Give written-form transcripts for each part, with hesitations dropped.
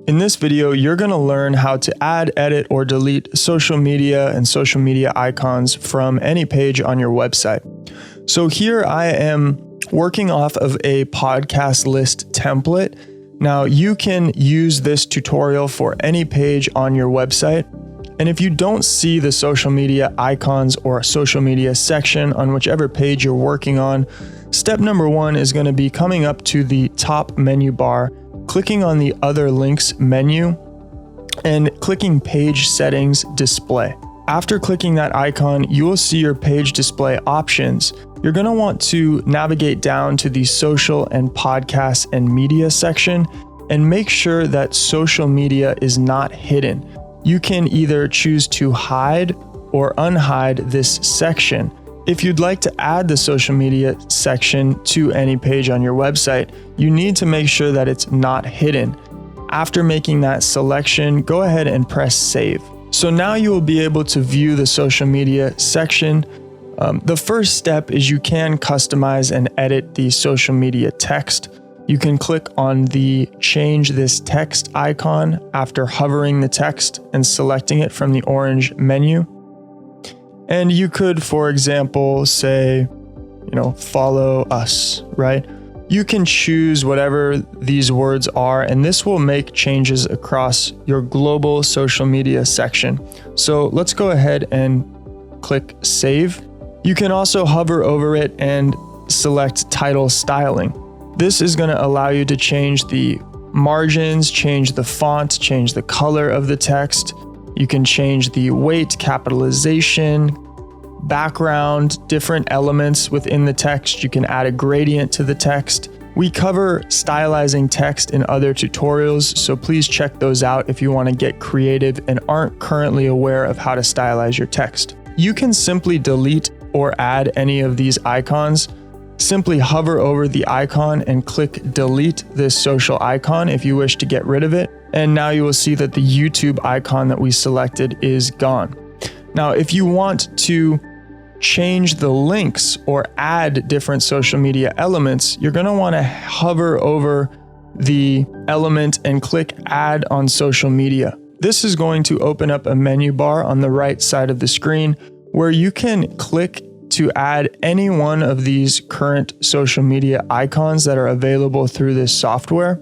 In this video, you're going to learn how to add, edit, or delete social media and social media icons from any page on your website. So here I am working off of a podcast list template. Now you can use this tutorial for any page on your website. And if you don't see the social media icons or social media section on whichever page you're working on, step number one is going to be coming up to the top menu bar, clicking on the Other Links menu, and clicking Page Settings Display. After clicking that icon, you will see your page display options. You're going to want to navigate down to the Social and Podcasts and Media section and make sure that social media is not hidden. You can either choose to hide or unhide this section. If you'd like to add the social media section to any page on your website, you need to make sure that it's not hidden. After making that selection, go ahead and press save. So now you will be able to view the social media section. The first step is you can customize and edit the social media text. You can click on the Change This Text icon after hovering the text and selecting it from the orange menu. And you could, for example, say, follow us, right? You can choose whatever these words are, and this will make changes across your global social media section. So let's go ahead and click Save. You can also hover over it and select Title Styling. This is going to allow you to change the margins, change the font, change the color of the text. You can change the weight, capitalization, background, different elements within the text. You can add a gradient to the text. We cover stylizing text in other tutorials, so please check those out if you want to get creative and aren't currently aware of how to stylize your text. You can simply delete or add any of these icons. Simply hover over the icon and click delete this social icon if you wish to get rid of it. And now you will see that the YouTube icon that we selected is gone. Now, if you want to change the links or add different social media elements, you're going to want to hover over the element and click Add on Social Media. This is going to open up a menu bar on the right side of the screen where you can click to add any one of these current social media icons that are available through this software.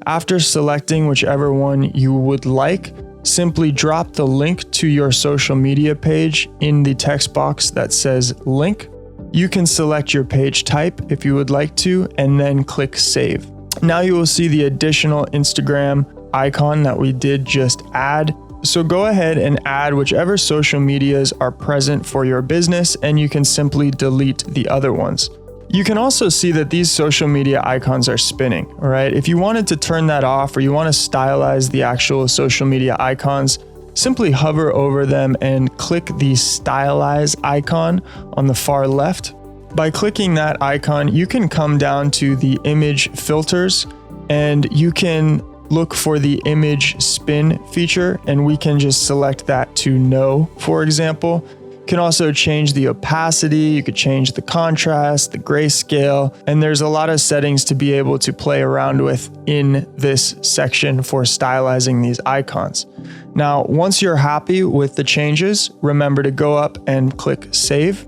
After selecting whichever one you would like, simply drop the link to your social media page in the text box that says link. You can select your page type if you would like to, and then click save. Now you will see the additional Instagram icon that we did just add. So go ahead and add whichever social medias are present for your business, and you can simply delete the other ones. You can also see that these social media icons are spinning, all right? If you wanted to turn that off or you want to stylize the actual social media icons, simply hover over them and click the stylize icon on the far left. By clicking that icon, you can come down to the image filters and you can look for the image spin feature, and we can just select that to no, for example. You can also change the opacity, you could change the contrast, the grayscale, and there's a lot of settings to be able to play around with in this section for stylizing these icons. Now, once you're happy with the changes, remember to go up and click Save.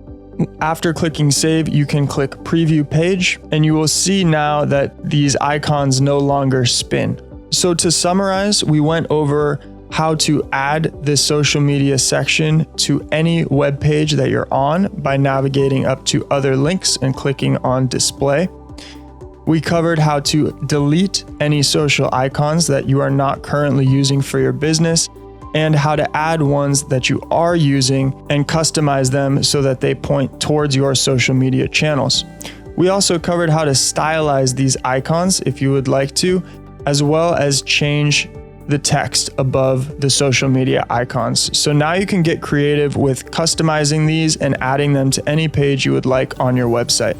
After clicking Save, you can click Preview Page, and you will see now that these icons no longer spin. So to summarize, we went over how to add this social media section to any web page that you're on by navigating up to Other Links and clicking on Display. We covered how to delete any social icons that you are not currently using for your business, and how to add ones that you are using and customize them so that they point towards your social media channels. We also covered how to stylize these icons if you would like to, as well as change the text above the social media icons. So now you can get creative with customizing these and adding them to any page you would like on your website.